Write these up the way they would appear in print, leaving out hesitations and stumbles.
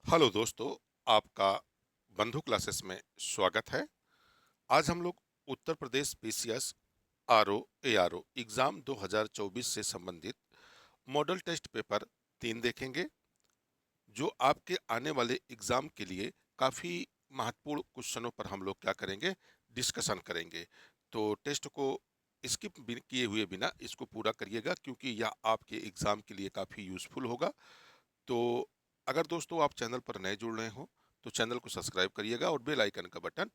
Hello दोस्तों, आपका बंधु क्लासेस में स्वागत है। आज हम लोग Uttar Pradesh PCS RO ARO exam 2024 से संबंधित मॉडल टेस्ट पेपर 3 देखेंगे, जो आपके आने वाले एग्जाम के लिए काफ़ी महत्वपूर्ण क्वेश्चनों पर हम लोग क्या करेंगे, डिस्कशन करेंगे। तो टेस्ट को स्किप किए हुए बिना इसको पूरा करिएगा, क्योंकि यह आपके एग्जाम के लिए काफ़ी यूजफुल होगा। तो अगर दोस्तों आप चैनल पर नए जुड़ रहे हो तो चैनल को सब्सक्राइब करिएगा और बेल आइकन का बटन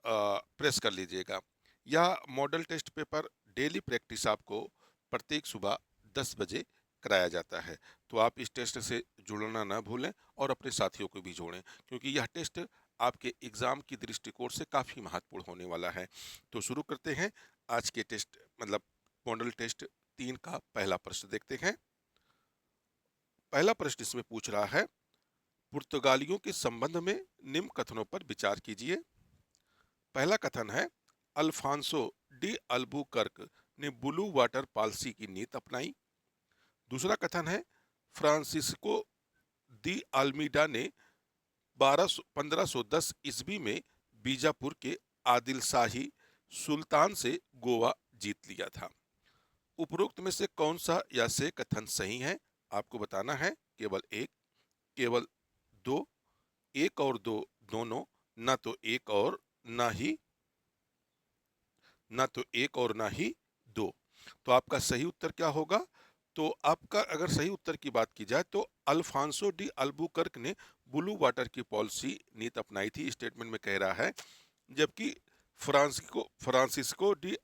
प्रेस कर लीजिएगा। यह model test paper daily practice आपको प्रत्येक सुबह 10 बजे कराया जाता है। तो आप इस टेस्ट से जुड़ना ना भूलें और अपने साथियों को भी जोड़ें, क्योंकि यह टेस्ट आपके एग्जाम की दृष्टिकोण से काफ़ी महत्वपूर्ण होने वाला है। तो शुरू करते हैं आज के टेस्ट मॉडल टेस्ट 3 का पहला प्रश्न देखते हैं। पहला प्रश्न इसमें पूछ रहा है, पुर्तगालियों के संबंध में निम्न कथनों पर विचार कीजिए। पहला कथन है, अल्फांसो डी अल्बुकर्क ने ब्लू वाटर पॉलिसी की नीति अपनाई। दूसरा कथन है, फ्रांसिस्को दी अल्मीडा ने 1510 ईस्वी में बीजापुर के आदिल शाही सुल्तान से गोवा जीत लिया था। उपरोक्त में से कौन सा या से कथन सही है? आपको बताना है। केवल एक, केवल दो, एक और दो दोनों, ना तो एक और ना ही दो। तो आपका सही उत्तर क्या होगा? तो आपका अगर सही उत्तर की बात की जाए तो अल्फांसो डी अल्बुकर्क ने ब्लू वाटर की पॉलिसी नीति अपनाई थी, स्टेटमेंट में कह रहा है। जबकि फ्रांसिस्को डी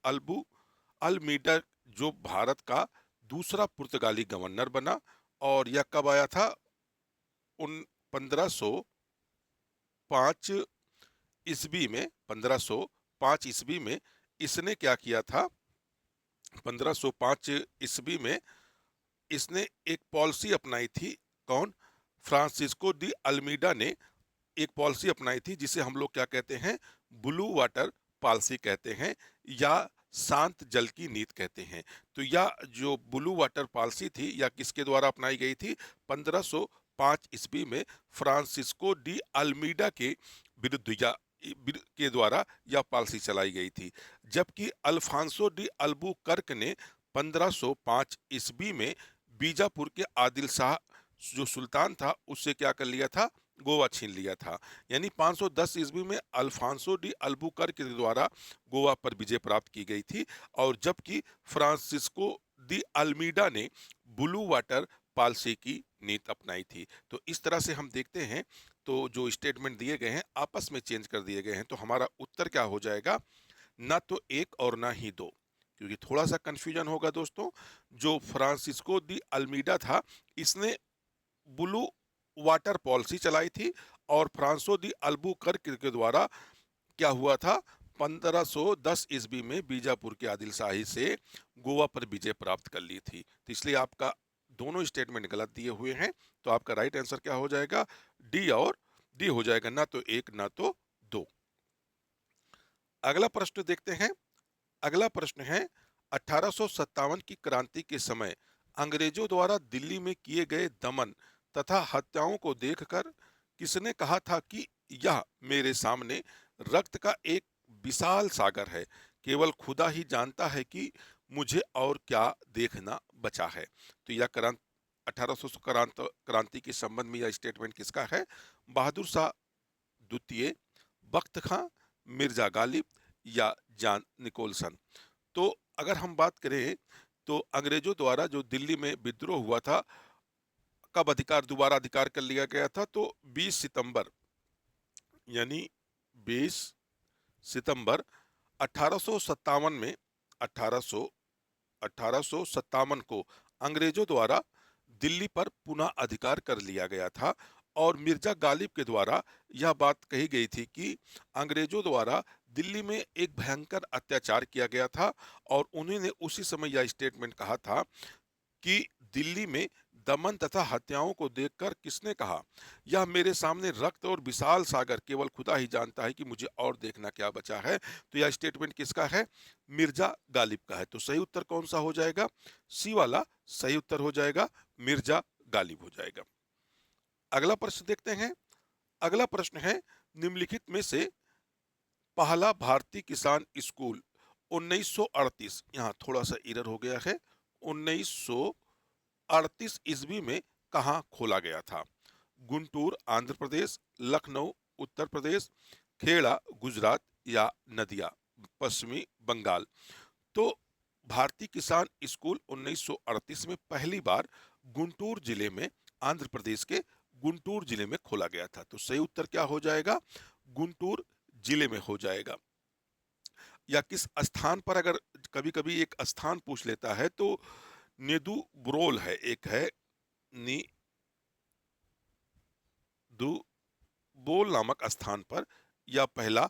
अल्मीडा जो भारत का दूसरा पुर्तगाली गवर्नर बना, और यह कब आया था? उन 1505 ईस्वी में 1505 ईस्वी में इसने क्या किया था? 1505 ईस्वी में इसने एक पॉलिसी अपनाई थी। कौन? फ्रांसिस्को डी अल्मीडा ने एक पॉलिसी अपनाई थी, जिसे हम लोग क्या कहते हैं? ब्लू वाटर पॉलिसी कहते हैं, या शांत जल की नीति कहते हैं। तो यह जो ब्लू वाटर पॉलिसी थी, यह किसके द्वारा अपनाई गई थी? 1505 ईस्वी में फ्रांसिस्को डी अल्मीडा के विरुद्ध या के द्वारा यह पॉलिसी चलाई गई थी। जबकि अल्फांसो डी अल्बुकर्क ने 1505 ईस्वी में बीजापुर के आदिल शाह जो सुल्तान था उससे क्या कर लिया था? गोवा छीन लिया था। यानी 510 ईस्वी में अल्फांसो डी अल्बुकर्क के द्वारा गोवा पर विजय प्राप्त की गई थी, और जबकि फ्रांसिस्को दी अल्मीडा ने ब्लू वाटर पॉलिसी की नीति अपनाई थी। तो इस तरह से हम देखते हैं, तो जो स्टेटमेंट दिए गए हैं आपस में चेंज कर दिए गए हैं। तो हमारा उत्तर क्या हो जाएगा? ना तो एक और ना ही दो, क्योंकि थोड़ा सा कंफ्यूजन होगा दोस्तों। जो फ्रांसिस्को दी अल्मीडा था, इसने ब्लू वाटर पॉलिसी चलाई थी, और फ्रांसो दी अल्बुकर्क के द्वारा क्या हुआ था? 1510 ईस्वी में बीजापुर के आदिल शाही से गोवा पर विजय प्राप्त कर ली थी। तो इसलिए आपका दोनों स्टेटमेंट गलत दिए हुए हैं। तो आपका राइट आंसर क्या हो जाएगा? डी और डी हो जाएगा, ना तो एक ना तो दो। अगला प्रश्न देखते हैं। अगला प्रश्न है, 1857 की क्रांति के समय अंग्रेजों द्वारा दिल्ली में किए गए दमन तथा हत्याओं को देखकर किसने कहा था कि यह मेरे सामने रक्त का एक विशाल सागर है, केवल खुदा ही जानता है कि मुझे और क्या देखना बचा है? तो यह क्रांति 1800 क्रांति के संबंध में यह स्टेटमेंट किसका है? बहादुर शाह द्वितीय, बख्त खां, मिर्जा गालिब, या जॉन निकोलसन। तो अगर हम बात करें तो अंग्रेजों द्वारा जो दिल्ली में विद्रोह हुआ था, कब दोबारा अधिकार कर लिया गया था? तो 20 सितंबर, यानी 20 सितंबर 1857 में 1800 1857 को अंग्रेजों द्वारा दिल्ली पर पुनः अधिकार कर लिया गया था। और मिर्जा गालिब के द्वारा यह बात कही गई थी कि अंग्रेजों द्वारा दिल्ली में एक भयंकर अत्याचार किया गया था, और उन्होंने उसी समय यह स्टेटमेंट कहा था कि दिल्ली में दमन तथा हत्याओं को देखकर किसने कहा, यह मेरे सामने रक्त और विशाल सागर, केवल खुदा ही जानता है कि मुझे और देखना क्या बचा है? तो यह स्टेटमेंट किसका है? मिर्जा गालिब का है। तो सही उत्तर कौन सा हो जाएगा? सी वाला सही उत्तर हो जाएगा, मिर्जा गालिब हो जाएगा। अगला प्रश्न देखते हैं। अगला प्रश्न है, निम्नलिखित में से पहला भारतीय किसान स्कूल 1938, यहाँ थोड़ा सा एरर हो गया है, 1938 ईस्वी में कहाँ खोला गया था? गुंटूर आंध्र प्रदेश, लखनऊ उत्तर प्रदेश, खेड़ा गुजरात या नदिया पश्चिमी बंगाल। तो भारतीय किसान स्कूल 1938 में पहली बार गुंटूर जिले में, आंध्र प्रदेश के गुंटूर जिले में खोला गया था। तो सही उत्तर क्या हो जाएगा? गुंटूर जिले में हो जाएगा। या किस स्थान पर, अगर कभी कभी एक स्थान पूछ लेता है तो नेदु ब्रोल है, एक है नीदू बोल नामक स्थान पर, यह पहला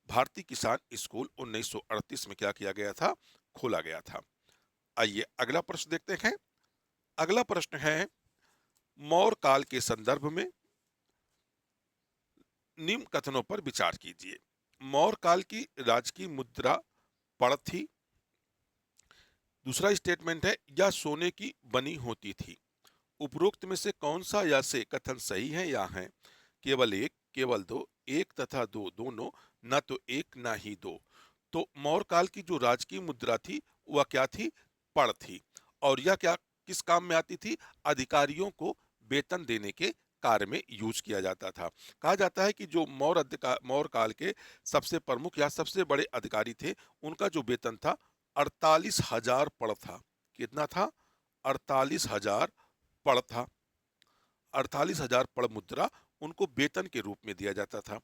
भारतीय किसान स्कूल 1938 में क्या किया गया था? खोला गया था। आइए अगला प्रश्न देखते हैं। अगला प्रश्न है, मौर्य काल के संदर्भ में निम्न कथनों पर विचार कीजिए। मौर्य काल की राजकीय मुद्रा पड़ थी। दूसरा स्टेटमेंट है, यह सोने की बनी होती थी। उपरोक्त में से कौन सा या से कथन सही है या है? केवल एक, केवल दो, एक तथा दो दोनों, न तो एक न ही दो। तो मौर्य काल की जो राजकीय मुद्रा थी वह क्या थी? पड़ थी। और यह क्या किस काम में आती थी? अधिकारियों को वेतन देने के कार्य में यूज किया जाता था। कहा जाता है कि जो मौर्य काल के सबसे प्रमुख या सबसे बड़े अधिकारी थे, उनका जो वेतन था 48,000 पड़ था। कितना था? 48,000 पड़ था। 48,000 पड़ मुद्रा उनको वेतन के रूप में दिया जाता था।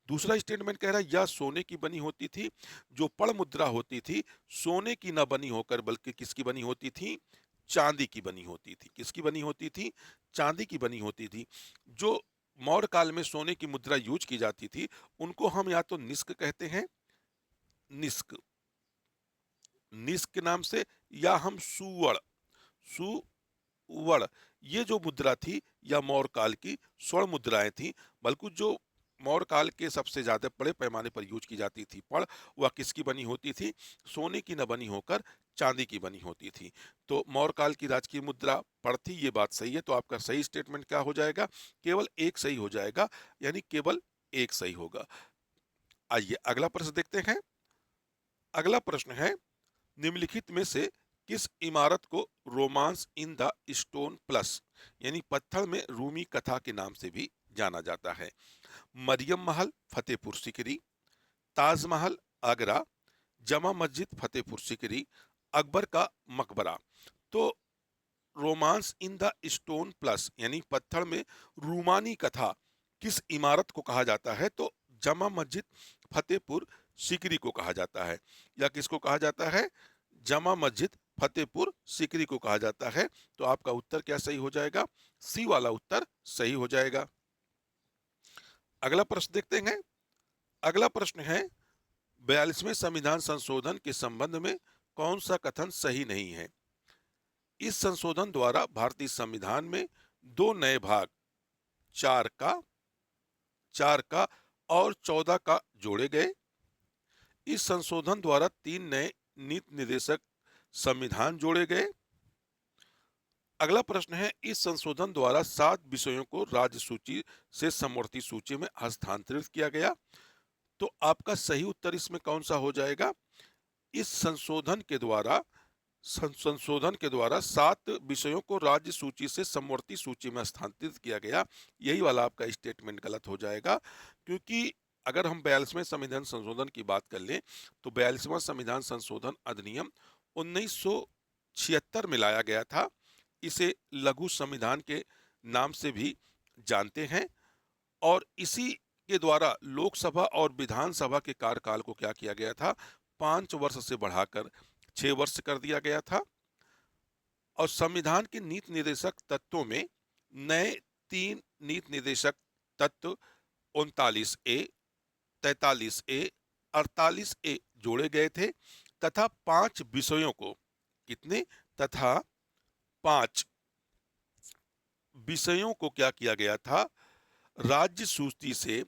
दूसरा स्टेटमेंट कह रहा है, यह सोने की बनी होती थी। जो पड़ मुद्रा होती थी सोने की न बनी होकर बल्कि किसकी बनी होती थी? चांदी की बनी होती थी। किसकी बनी होती थी? चांदी की बनी होती थी। जो मौर्य काल में सोने की मुद्रा यूज की जाती थी उनको हम या तो निस्क कहते हैं, निस्क निस्क के नाम से, या हम सुवर्ण, सुवर्ण, ये जो मुद्रा थी या मौर्य काल की स्वर्ण मुद्राएं थी। बल्कि जो मौर्य काल के सबसे ज्यादा बड़े पैमाने पर यूज की जाती थी पड़, वह किसकी बनी होती थी? सोने की न बनी होकर चांदी की बनी होती थी। तो मौर्य काल की राजकीय मुद्रा पड़ थी, ये बात सही है। तो आपका सही स्टेटमेंट क्या हो जाएगा? केवल एक सही हो जाएगा, यानी केवल एक सही होगा। आइए अगला प्रश्न देखते हैं। अगला प्रश्न है, निम्नलिखित में से किस इमारत को romance in the stone plus, यानी पत्थर में रूमी कथा के नाम से भी जाना जाता है? मरियम महल फतेहपुर सीकरी, ताजमहल आगरा, जमा मस्जिद फतेहपुर सीकरी, अकबर का मकबरा। तो romance in the stone plus यानी पत्थर में रूमानी कथा किस इमारत को कहा जाता है? तो जमा मस्जिद फतेहपुर सीकरी को कहा जाता है। या किसको कहा जाता है? जमा मस्जिद फतेहपुर सीकरी को कहा जाता है। तो आपका उत्तर क्या सही हो जाएगा? सी वाला उत्तर सही हो जाएगा। अगला प्रश्न देखते हैं। अगला प्रश्न है, 42वें संविधान संशोधन के संबंध में कौन सा कथन सही नहीं है? इस संशोधन द्वारा भारतीय संविधान में दो नए भाग, 4 का और 14 का जोड़े गए। इस संशोधन द्वारा 3 नए नीति निर्देशक संविधान जोड़े गए। अगला प्रश्न है, इस संशोधन द्वारा 7 विषयों को राज्य सूची से समवर्ती सूची में हस्तांतरित किया गया। तो आपका सही उत्तर इसमें कौन सा हो जाएगा? इस संशोधन के द्वारा 7 विषयों को राज्य सूची से समवर्ती सूची में स्थानांतरित किया गया। यही वाला आपका स्टेटमेंट गलत हो जाएगा, क्योंकि अगर हम 42वें संविधान संशोधन की बात कर लें तो 42वां संविधान संशोधन अधिनियम 1976 में लाया गया था। इसे लघु संविधान के नाम से भी जानते हैं। और इसी के द्वारा लोकसभा और विधानसभा के कार्यकाल को क्या किया गया था? 5 वर्ष से बढ़ाकर 6 वर्ष कर दिया गया था। और संविधान के नीति निर्देशक तत्वों में नए 3 नीति निर्देशक तत्व 39A, 43A, 48A जोड़े गए थे। तथा 5 विषयों को, कितने? तथा 5 विषयों को क्या किया गया था? राज्य सूची से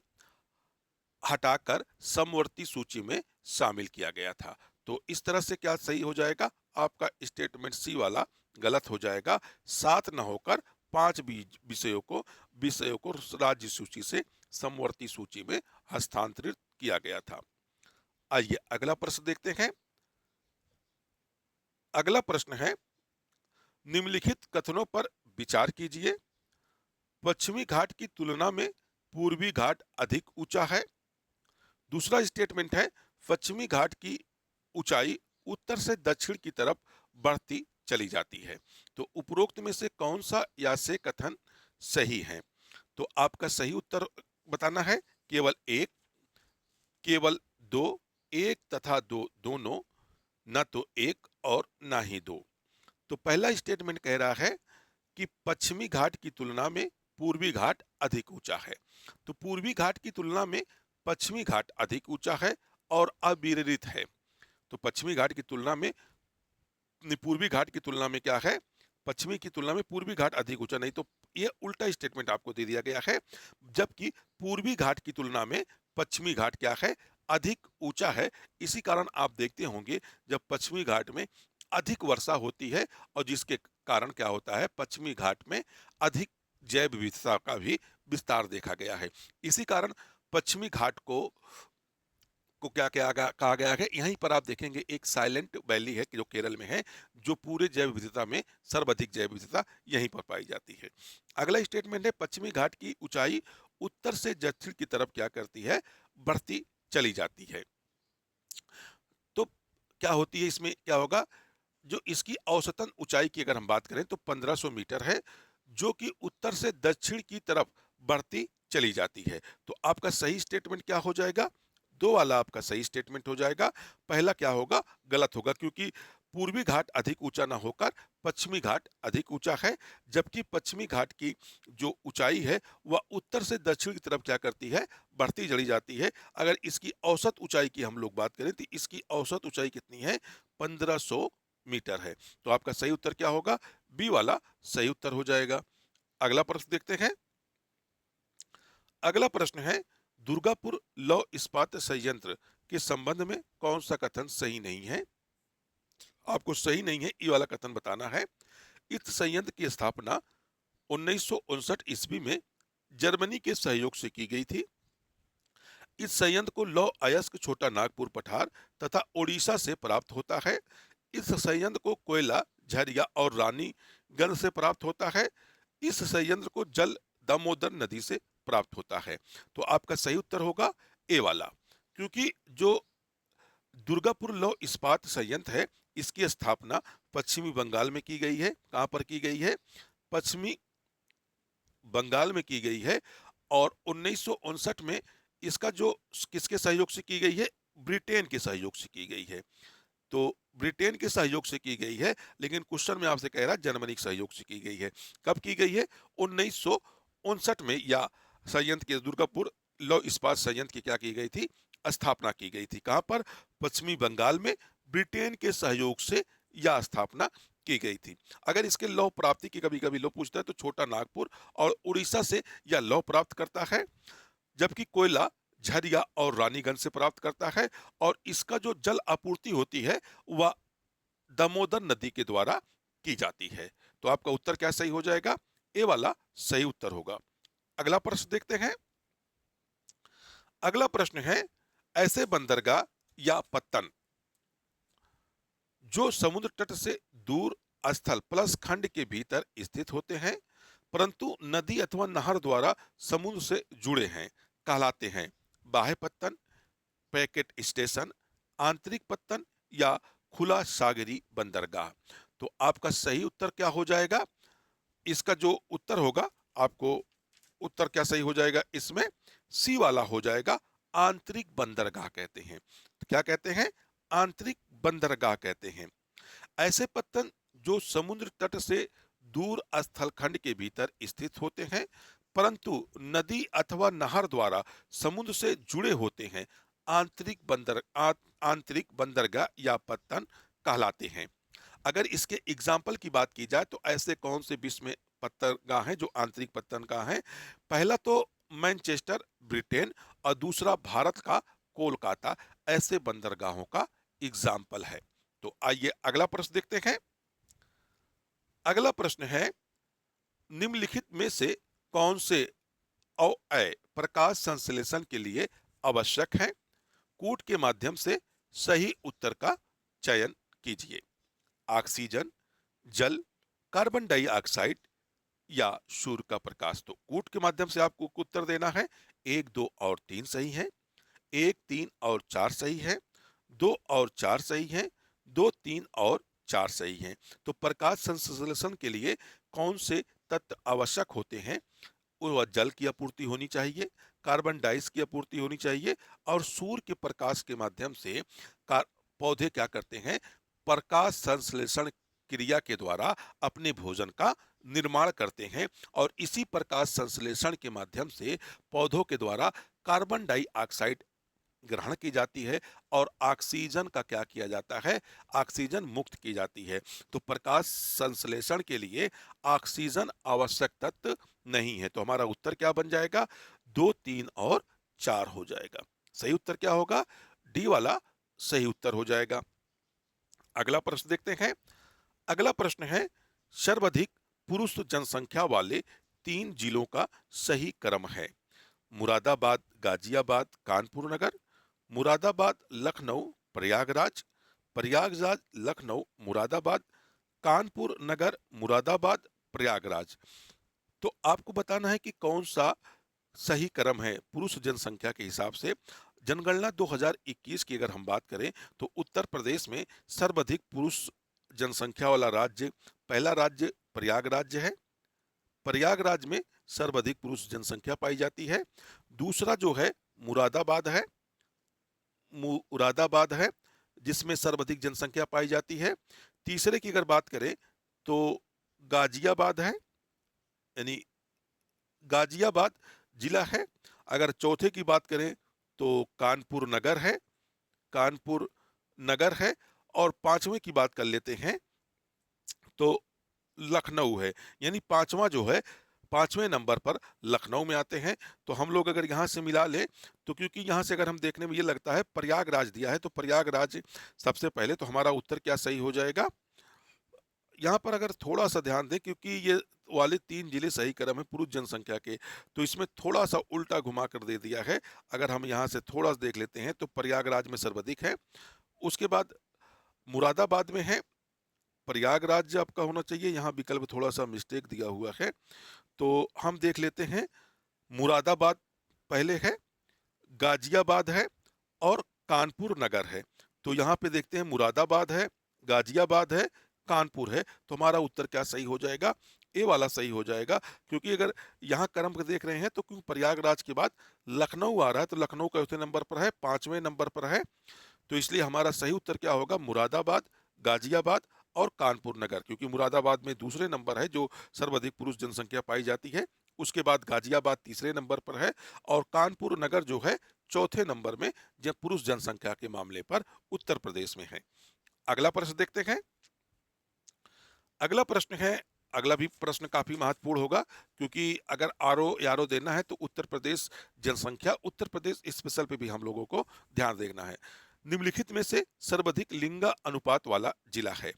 हटाकर समवर्ती सूची में शामिल किया गया था। तो इस तरह से क्या सही हो जाएगा? आपका स्टेटमेंट सी वाला गलत हो जाएगा। 7 न होकर 5 विषयों को राज्य सूची से समवर्ती सूची में हस्तांतरित किया गया था। आइए अगला प्रश्न देखते हैं। अगला प्रश्न है, निम्नलिखित कथनों पर विचार कीजिए। पश्चिमी घाट की तुलना में पूर्वी घाट अधिक ऊंचा है। दूसरा स्टेटमेंट है, पश्चिमी घाट की ऊंचाई उत्तर से दक्षिण की तरफ बढ़ती चली जाती है। तो उपरोक्त में से कौन सा या से कथन सही है? तो आपका सही उत्तर बताना है केवल एक, केवल दो, एक तथा दो दोनों, न तो एक और ना ही दो। तो पहला स्टेटमेंट कह रहा है कि पश्चिमी घाट की तुलना में पूर्वी घाट अधिक ऊंचा है। तो पूर्वी घाट की तुलना में पश्चिमी घाट अधिक ऊंचा है और अविरलित है। तो पश्चिमी घाट की तुलना में पूर्वी घाट की तुलना में क्या है, पश्चिमी की तुलना में पूर्वी घाट अधिक ऊंचा, नहीं तो ये उल्टा स्टेटमेंट आपको दे दिया गया है। जबकि पूर्वी घाट की तुलना में पश्चिमी घाट क्या है, अधिक ऊंचा है। इसी कारण आप देखते होंगे जब पश्चिमी घाट में अधिक वर्षा होती है और जिसके कारण क्या होता है, पश्चिमी घाट में अधिक जैव विविधता का भी विस्तार देखा गया है। इसी कारण पश्चिमी घाट को क्या क्या कहा गया है। यहीं पर आप देखेंगे एक साइलेंट वैली है जो केरल में है, जो पूरे जैव विविधता में सर्वाधिक जैव विविधता यहीं पर पाई जाती है। अगला स्टेटमेंट है, पश्चिमी घाट की ऊंचाई उत्तर से दक्षिण की तरफ क्या करती है, बढ़ती चली जाती है। तो क्या होती है, इसमें क्या होगा, जो इसकी औसतन ऊंचाई की अगर हम बात करें तो 1500 मीटर है, जो कि उत्तर से दक्षिण की तरफ बढ़ती चली जाती है। तो आपका सही स्टेटमेंट क्या हो जाएगा, दो वाला आपका सही स्टेटमेंट हो जाएगा। पहला क्या होगा, गलत होगा, क्योंकि पूर्वी घाट अधिक ऊंचा ना होकर पश्चिमी घाट अधिक ऊंचा है। जबकि पश्चिमी घाट की जो ऊंचाई है वह उत्तर से दक्षिण की तरफ क्या करती है, बढ़ती चली जाती है। अगर इसकी औसत ऊंचाई की हम लोग बात करें तो इसकी औसत ऊंचाई कितनी है, 1500 मीटर है। तो आपका सही उत्तर क्या होगा, बी वाला सही उत्तर हो जाएगा। अगला प्रश्न देखते हैं। अगला प्रश्न है, दुर्गापुर लौह इस्पात संयंत्र के संबंध में कौन सा कथन सही नहीं है? आपको सही नहीं है, ये वाला कथन बताना है। इस संयंत्र की स्थापना 1959 ईस्वी में जर्मनी के सहयोग से की गई थी। इस संयंत्र को लौह अयस्क छोटा नागपुर पठार तथा ओडिशा से प्राप्त होता है। इस संयंत्र को कोयला झरिया और रानीगंज से प्राप्त होता है। इस संयंत्र को जल दामोदर नदी से प्राप्त होता है। तो आपका सही उत्तर होगा ए वाला, क्योंकि जो दुर्गापुर लौह इस्पात संयंत्र है इसकी स्थापना पश्चिमी बंगाल में की गई है। कहां पर की गई है, पश्चिमी बंगाल में की गई है। और 1959 में इसका जो किसके सहयोग से की गई है, ब्रिटेन के सहयोग से की गई है। तो ब्रिटेन के सहयोग से की गई है, लेकिन क्वेश्चन में आपसे कह रहा है जर्मनी के सहयोग से की गई है। कब की गई है, 1959 में, या संयंत्र के दुर्गापुर लौह इस्पात संयंत्र की क्या की गई थी, स्थापना की गई थी। कहां पर, पश्चिमी बंगाल में ब्रिटेन के सहयोग से यह स्थापना की गई थी। अगर इसके लौह प्राप्ति की कभी कभी लोग पूछते हैं तो छोटा नागपुर और उड़ीसा से यह लौह प्राप्त करता है, जबकि कोयला झरिया और रानीगंज से प्राप्त करता है। और इसका जो जल आपूर्ति होती है वह दामोदर नदी के द्वारा की जाती है। तो आपका उत्तर क्या सही हो जाएगा, ए वाला सही उत्तर होगा। अगला प्रश्न देखते हैं। अगला प्रश्न है, ऐसे बंदरगाह या पत्तन जो समुद्र तट से दूर स्थल प्लस खंड के भीतर स्थित होते हैं परंतु नदी अथवा नहर द्वारा समुद्र से जुड़े हैं, कहलाते हैं बाह्य पत्तन, पैकेट स्टेशन, आंतरिक पत्तन या खुला सागरी बंदरगाह। तो आपका सही उत्तर क्या हो जाएगा, इसका जो उत्तर होगा, आपको उत्तर क्या सही हो जाएगा, इसमें सी वाला हो जाएगा, आंतरिक बंदरगाह कहते हैं। तो क्या कहते हैं, आंतरिक बंदरगाह कहते हैं। ऐसे पत्तन जो समुद्र तट से दूर स्थल खंड के भीतर स्थित होते हैं परंतु नदी अथवा नहर द्वारा समुद्र से जुड़े होते हैं, आंतरिक बंदरगाह या पत्तन कहलाते हैं। अगर इसके एग्जाम्पल की बात की जाए तो ऐसे कौन से विश्व में पत्तनगाह हैं जो आंतरिक पत्तनगाह हैं? पहला तो मैनचेस्टर ब्रिटेन और दूसरा भारत का कोलकाता ऐसे बंदरगाहों का एग्जाम्पल है। तो आइए अगला प्रश्न देखते हैं। अगला प्रश्न है, निम्नलिखित में से कौन से अवयव प्रकाश संश्लेषण के लिए आवश्यक हैं? कूट के माध्यम से सही उत्तर का चयन कीजिए। ऑक्सीजन, जल, कार्बन डाइऑक्साइड या सूर्य का प्रकाश। तो कूट के माध्यम से आपको उत्तर देना है। 1, 2 और 3 सही है, 1, 3 और 4 सही है, 2 और 4 सही है, 2, 3 और 4 सही है। तो प्रकाश संश्लेषण के लिए कौन से तत्व आवश्यक होते हैं? वह जल की आपूर्ति होनी चाहिए, कार्बन डाइऑक्साइड की आपूर्ति होनी चाहिए और सूर्य के प्रकाश के माध्यम से पौधे क्या करते हैं? प्रकाश संश्लेषण क्रिया के द्वारा अपने भोजन का निर्माण करते हैं और इसी प्रकाश संश्लेषण के माध्यम से पौधों के द्वारा कार्बन डाइऑक्साइड ग्रहण की जाती है और ऑक्सीजन का क्या किया जाता है? ऑक्सीजन मुक्त की जाती है। तो प्रकाश संश्लेषण के लिए ऑक्सीजन आवश्यक तत्व नहीं है। तो हमारा उत्तर क्या बन जाएगा? 2, 3 और 4 हो जाएगा। सही उत्तर क्या होगा? डी वाला सही उत्तर हो जाएगा। अगला प्रश्न देखते हैं। अगला प्रश्न है, सर्वाधिक पुरुष जनसंख्या वाले 3 जिलों का सही क्रम है। मुरादाबाद, गाजियाबाद, कानपुर नगर, मुरादाबाद, लखनऊ, प्रयागराज, प्रयागराज, लखनऊ, मुरादाबाद, कानपुर नगर, मुरादाबाद, प्रयागराज। तो आपको बताना है कि कौन सा सही क्रम है पुरुष जनसंख्या के हिसाब से। जनगणना 2021 की अगर हम बात करें तो उत्तर प्रदेश में सर्वाधिक पुरुष जनसंख्या वाला राज्य, पहला राज्य प्रयागराज है। प्रयागराज में सर्वाधिक पुरुष जनसंख्या पाई जाती है। दूसरा जो है मुरादाबाद है, मुरादाबाद है जिसमें सर्वाधिक जनसंख्या पाई जाती है। तीसरे की अगर बात करें तो गाजियाबाद है, यानी गाजियाबाद जिला है। अगर चौथे की बात करें तो कानपुर नगर है, कानपुर नगर है। और पांचवें की बात कर लेते हैं तो लखनऊ है, यानी पांचवा जो है, पांचवें नंबर पर लखनऊ में आते हैं। तो हम लोग अगर यहाँ से मिला ले तो क्योंकि यहाँ से अगर हम देखने में ये लगता है प्रयागराज दिया है तो प्रयागराज सबसे पहले, तो हमारा उत्तर क्या सही हो जाएगा? यहाँ पर अगर थोड़ा सा ध्यान दें क्योंकि ये वाले 3 जिले सही क्रम है पुरुष जनसंख्या के, तो इसमें थोड़ा सा उल्टा घुमा कर दे दिया है। अगर हम यहाँ से थोड़ा सा देख लेते हैं तो प्रयागराज में सर्वाधिक है, उसके बाद मुरादाबाद में है, प्रयागराज आपका होना चाहिए, यहाँ विकल्प थोड़ा सा मिस्टेक दिया हुआ है। तो हम देख लेते हैं मुरादाबाद पहले है, गाजियाबाद है और कानपुर नगर है। तो यहाँ पे देखते हैं मुरादाबाद है, गाजियाबाद है, कानपुर है। तो हमारा उत्तर क्या सही हो जाएगा? ए वाला सही हो जाएगा। क्योंकि अगर यहाँ क्रम को देख रहे हैं तो क्योंकि प्रयागराज के बाद लखनऊ आ रहा है तो लखनऊ चौथे नंबर पर है, पांचवें नंबर पर है। तो इसलिए हमारा सही उत्तर क्या होगा? मुरादाबाद, गाजियाबाद और कानपुर नगर। क्योंकि मुरादाबाद में दूसरे नंबर है जो सर्वाधिक पुरुष जनसंख्या पाई जाती है, उसके बाद गाजियाबाद तीसरे नंबर पर है और कानपुर नगर जो है चौथे नंबर में जब पुरुष जनसंख्या के मामले पर उत्तर प्रदेश में है। अगला प्रश्न देखते हैं। अगला प्रश्न है, अगला भी प्रश्न काफी महत्वपूर्ण होगा क्योंकि अगर आरओ यारो देना है तो उत्तर प्रदेश जनसंख्या, उत्तर प्रदेश स्पेशल पे भी हम लोगों को ध्यान देना है। निम्नलिखित में से सर्वाधिक लिंग अनुपात वाला जिला है।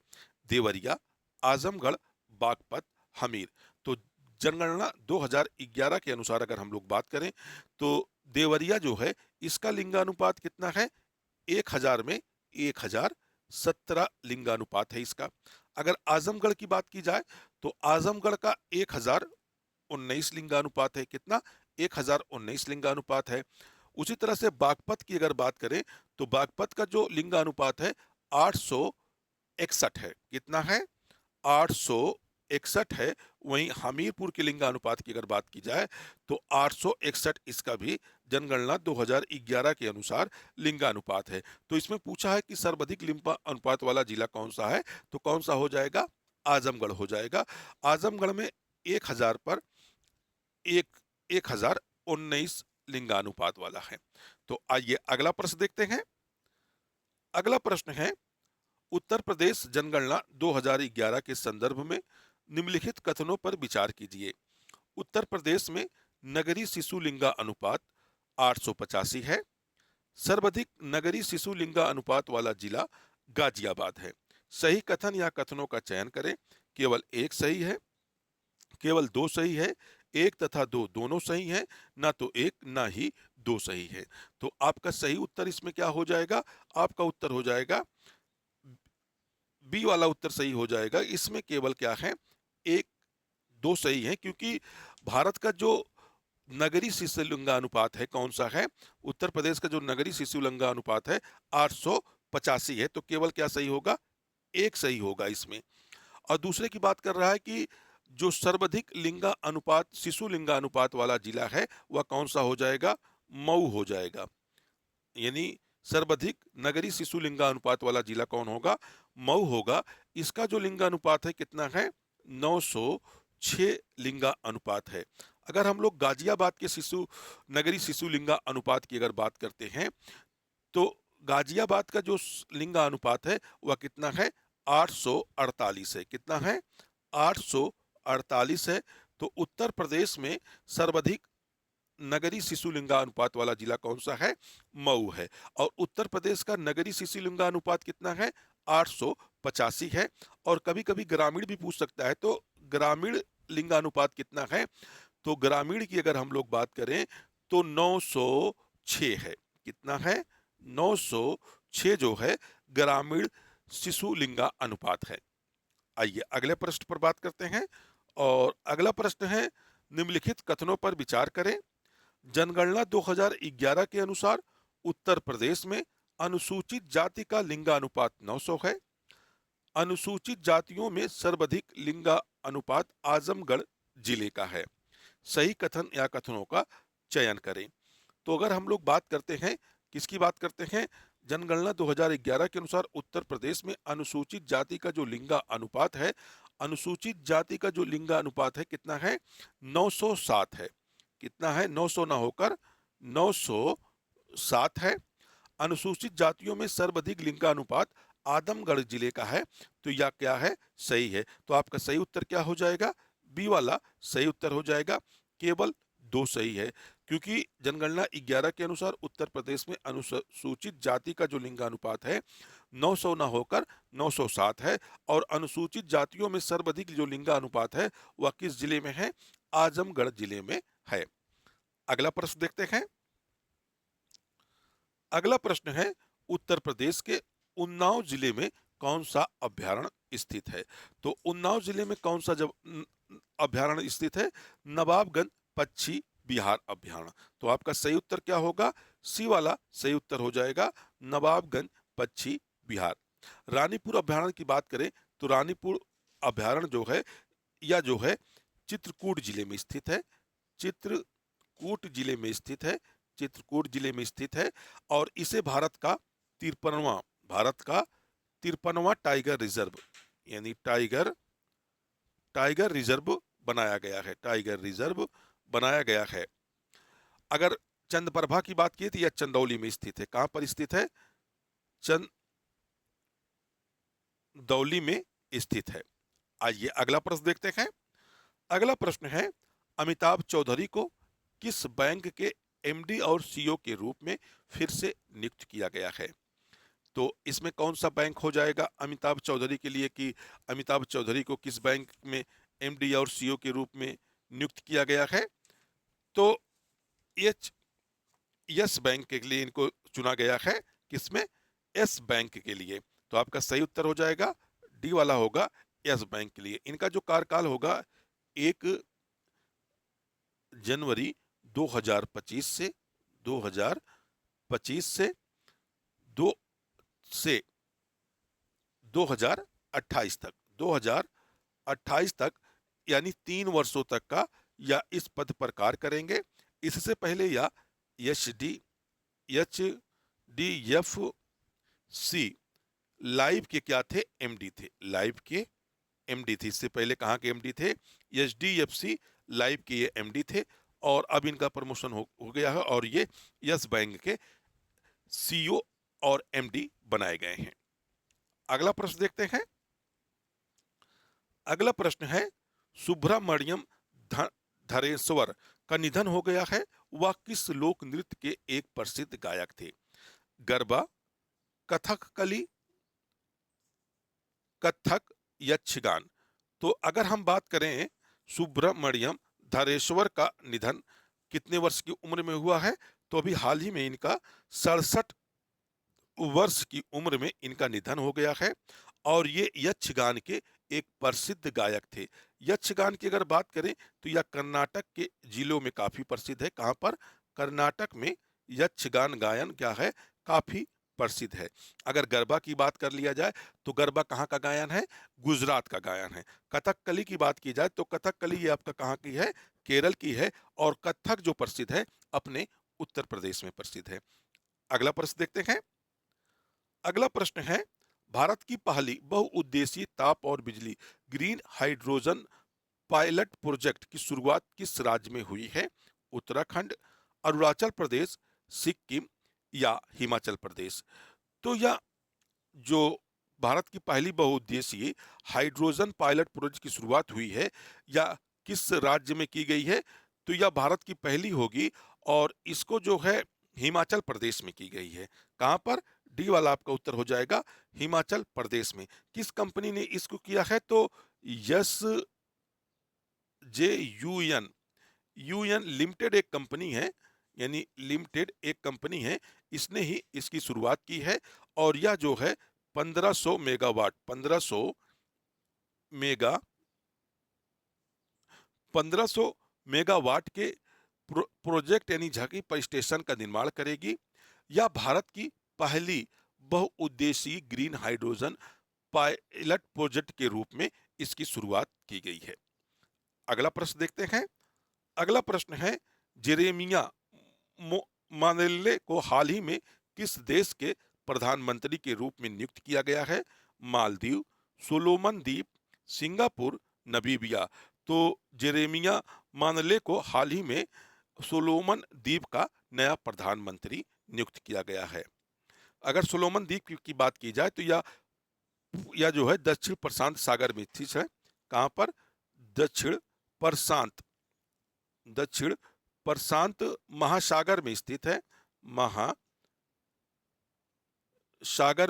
देवरिया, आजमगढ़, बागपत, हमीर। तो जनगणना 2011 के अनुसार अगर हम लोग बात करें तो देवरिया जो है इसका लिंगानुपात कितना है? 1000 में 1017 लिंगानुपात है इसका। अगर आजमगढ़ की बात की जाए तो आजमगढ़ का 1019 लिंगानुपात है। कितना? 1019 लिंगानुपात है। उसी तरह से बागपत की अगर बात करें तो बागपत का जो लिंगानुपात है 861 है। कितना है? 861 है। वहीं हमीरपुर के लिंगानुपात की अगर बात की जाए तो 861 इसका भी जनगणना 2011 के अनुसार लिंगानुपात है। तो इसमें पूछा है कि सर्वाधिक लिंगा अनुपात वाला जिला कौन सा है, तो कौन सा हो जाएगा? आजमगढ़ हो जाएगा। आजमगढ़ में 1000 पर 1019 लिंगानुपात वाला है। तो आइए अगला प्रश्न देखते हैं। अगला प्रश्न है, उत्तर प्रदेश जनगणना 2011 के संदर्भ में निम्नलिखित कथनों पर विचार कीजिए। उत्तर प्रदेश में नगरीय शिशु लिंगा अनुपात 885 है। सर्वाधिक नगरीय शिशु लिंगा अनुपात वाला जिला गाजियाबाद है। सही कथन या कथनों का चयन करें। केवल एक सही है, केवल दो सही है, एक तथा दो दोनों सही हैं, ना तो एक ना ही दो सही है। तो आपका सही उत्तर इसमें क्या हो जाएगा? आपका उत्तर हो जाएगा बी वाला उत्तर सही हो जाएगा। इसमें केवल क्या है, एक दो सही है, क्योंकि भारत का जो नगरी शिशु लिंगानुपात है कौन सा है? उत्तर प्रदेश का जो नगरी शिशु लिंगानुपात है 885 है, तो केवल क्या सही होगा? एक सही होगा इसमें। और दूसरे की बात कर रहा है कि जो सर्वाधिक लिंगा अनुपात शिशु लिंगा अनुपात वाला जिला है वह कौन सा हो जाएगा? मऊ हो जाएगा। यानी सर्वाधिक नगरी शिशु लिंगा अनुपात वाला जिला कौन होगा? मऊ होगा। इसका जो लिंगा अनुपात है कितना है? 906 लिंगा अनुपात है। अगर हम लोग गाजियाबाद के नगरी शिशु लिंगा अनुपात की अगर बात करते हैं तो गाजियाबाद का जो लिंगा अनुपात है वह कितना है? 848 है। कितना है? 848 है। तो उत्तर प्रदेश में सर्वाधिक नगरी शिशु लिंगानुपात वाला जिला कौन सा है? मऊ है। और उत्तर प्रदेश का नगरी शिशु लिंगानुपात कितना है? 885 है। और कभी कभी ग्रामीण भी पूछ सकता है, तो ग्रामीण लिंगानुपात कितना है? तो ग्रामीण की अगर हम लोग बात करें तो 906 है। कितना है? 906 जो है ग्रामीण शिशु लिंगा अनुपात है। आइए अगले प्रश्न पर बात करते हैं। और अगला प्रश्न है, निम्नलिखित कथनों पर विचार करें। जनगणना 2011 के अनुसार उत्तर प्रदेश में अनुसूचित जाति का लिंगानुपात 900 है। अनुसूचित जातियों में सर्वाधिक लिंगा अनुपात आजमगढ़ जिले का है। सही कथन या कथनों का चयन करें। तो अगर हम लोग बात करते हैं, किसकी बात करते हैं? जनगणना 2011 के अनुसार उत्तर प्रदेश में अनुसूचित जाति का जो लिंगा अनुपात है, अनुसूचित जाति का जो लिंगा अनुपात है कितना है? 907 है। कितना है? 900 ना होकर 907 है। अनुसूचित जातियों में सर्वाधिक लिंगानुपात आदमगढ़ जिले का है। तो यह क्या है? सही है। तो आपका सही उत्तर क्या हो जाएगा? बी वाला सही उत्तर हो जाएगा। केवल दो सही है, क्योंकि जनगणना 11 के अनुसार उत्तर प्रदेश में अनुसूचित जाति का जो लिंगानुपात है 900 ना होकर 907 है। और अनुसूचित जातियों में सर्वाधिक जो लिंगानुपात है वह किस जिले में है? आजमगढ़ जिले में है। अगला प्रश्न देखते हैं। अगला प्रश्न है, उत्तर प्रदेश के उन्नाव जिले में कौन सा अभ्यारण्य स्थित है? तो उन्नाव जिले में कौन सा जब अभ्यारण्य स्थित है? नवाबगंज पक्षी विहार अभ्यारण्य। तो आपका सही उत्तर क्या होगा? सी वाला सही उत्तर हो जाएगा, नवाबगंज पक्षी विहार। रानीपुर अभ्यारण्य की बात करें तो रानीपुर अभ्यारण्य जो है या जो है चित्रकूट जिले में स्थित है। चित्रकूट जिले में स्थित है। चित्रकूट जिले में स्थित है। और इसे भारत का 53वां टाइगर रिजर्व यानी टाइगर रिजर्व बनाया गया है। टाइगर रिजर्व बनाया गया है। अगर चंदप्रभा की बात की तो यह चंदौली में स्थित है। कहां पर स्थित है? चंदौली में स्थित है। आइए अगला प्रश्न देखते हैं। अगला प्रश्न है, अमिताभ चौधरी को किस बैंक के एमडी और सीईओ के रूप में फिर से नियुक्त किया गया है? तो इसमें कौन सा बैंक हो जाएगा अमिताभ चौधरी के लिए कि अमिताभ चौधरी को किस बैंक में एमडी और सीईओ के रूप में नियुक्त किया गया है? तो यस बैंक के लिए इनको चुना गया है। किसमें? एस बैंक के लिए। तो आपका सही उत्तर हो जाएगा डी वाला होगा, यस बैंक के लिए। इनका जो कार्यकाल होगा 1 जनवरी 2025 से 2 से 2028 तक 2028 तक यानी 3 वर्षों तक का या इस पद पर कार्य करेंगे। इससे पहले या एच डी लाइव के क्या थे? एमडी थे। लाइव के एमडी थे। इससे पहले कहाँ के एमडी थे? एचडीएफसी लाइव के ये एमडी थे। और अब इनका प्रमोशन हो गया है और ये यस बैंक के सीईओ और एमडी बनाए गए हैं। अगला प्रश्न देखते हैं। अगला प्रश्न है, सुब्रमण्यम धरेश्वर का निधन हो गया है। वह किस लोक नृत्य के एक प्रसिद्ध गायक थे? गरबा, कथकली, कथक, यक्षगान। तो अगर हम बात करें सुब्रमण्यम धारेश्वर का निधन कितने वर्ष की उम्र में हुआ है? तो अभी हाल ही में इनका 67 वर्ष की उम्र में इनका निधन हो गया है। और ये यक्षगान के एक प्रसिद्ध गायक थे। यक्षगान की अगर बात करें तो यह कर्नाटक के जिलों में काफी प्रसिद्ध है। कहाँ पर? कर्नाटक में यक्षगान गायन क्या है, काफी प्रसिद्ध है। अगर गरबा की बात कर लिया जाए तो गरबा कहाँ का गायन है? गुजरात का गायन है। कथकली की बात की जाए तो कथकली ये आपका कहाँ की है? केरल की है। और कथक जो प्रसिद्ध है अपने उत्तर प्रदेश में प्रसिद्ध है। अगला प्रश्न देखते हैं। अगला प्रश्न है, भारत की पहली बहुउद्देशीय ताप और बिजली ग्रीन हाइड्रोजन पायलट प्रोजेक्ट की शुरुआत किस राज्य में हुई है? उत्तराखंड, अरुणाचल प्रदेश, सिक्किम या हिमाचल प्रदेश? तो यह जो भारत की पहली बहुउद्देशीय हाइड्रोजन पायलट प्रोजेक्ट की शुरुआत हुई है या किस राज्य में की गई है? तो यह भारत की पहली होगी और इसको जो है हिमाचल प्रदेश में की गई है। कहां पर? डी वाला आपका उत्तर हो जाएगा हिमाचल प्रदेश में। किस कंपनी ने इसको किया है? तो यस जे यूएन यूएन लिमिटेड एक कंपनी है, यानी लिमिटेड एक कंपनी है, इसने ही इसकी शुरुआत की है। और यह जो है 1500 मेगावाट मेगा 1500 मेगावाट के प्रोजेक्ट यानी झांकी पर स्टेशन का निर्माण करेगी। यह भारत की पहली बहुउद्देशीय ग्रीन हाइड्रोजन पायलट प्रोजेक्ट के रूप में इसकी शुरुआत की गई है। अगला प्रश्न देखते हैं। अगला प्रश्न है, जेरेमिया मानेल्ले को हाल ही में किस देश के प्रधानमंत्री के रूप में नियुक्त किया गया है? मालदीव, सोलोमन द्वीप, सिंगापुर, नमीबिया? तो जेरेमिया मानेल्ले को हाल ही में सोलोमन द्वीप का नया प्रधानमंत्री नियुक्त किया गया है। अगर सोलोमन द्वीप की बात की जाए तो यह जो है दक्षिण प्रशांत सागर में स्थित है। कहां पर? दक्षिण प्रशांत दक्षिण प्रशांत महासागर में स्थित है। महासागर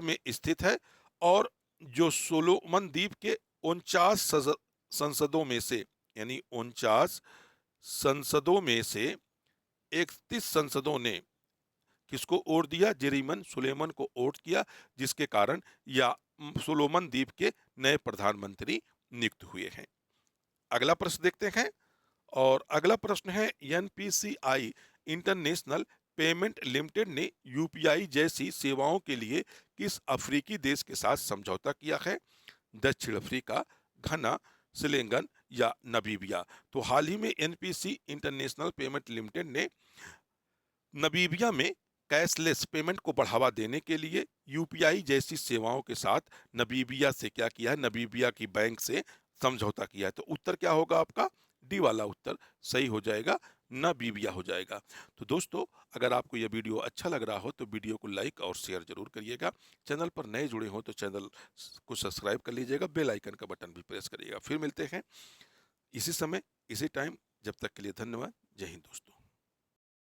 में स्थित है। और जो सोलोमन द्वीप के 49 संसदों में से, यानी 49 संसदों में से 31 संसदों ने किसको वोट दिया? जेरीमन सुलेमान को वोट किया, जिसके कारण या सोलोमन द्वीप के नए प्रधानमंत्री नियुक्त हुए हैं। अगला प्रश्न देखते हैं। और अगला प्रश्न है, एनपीसीआई इंटरनेशनल पेमेंट लिमिटेड ने यूपीआई जैसी सेवाओं के लिए किस अफ्रीकी देश के साथ समझौता किया है? दक्षिण अफ्रीका, घना, श्रीलंकन या नमीबिया? तो हाल ही में एनपीसी इंटरनेशनल पेमेंट लिमिटेड ने नमीबिया में कैशलेस पेमेंट को बढ़ावा देने के लिए यूपीआई जैसी सेवाओं के साथ नमीबिया से क्या किया है? नमीबिया की बैंक से समझौता किया है। तो उत्तर क्या होगा आपका? डी वाला उत्तर सही हो जाएगा, नमीबिया हो जाएगा। तो दोस्तों, अगर आपको यह वीडियो अच्छा लग रहा हो तो वीडियो को लाइक और शेयर जरूर करिएगा। चैनल पर नए जुड़े हो तो चैनल को सब्सक्राइब कर लीजिएगा, बेल आइकन का बटन भी प्रेस करिएगा। फिर मिलते हैं इसी समय इसी टाइम। जब तक के लिए धन्यवाद। जय हिंद दोस्तों।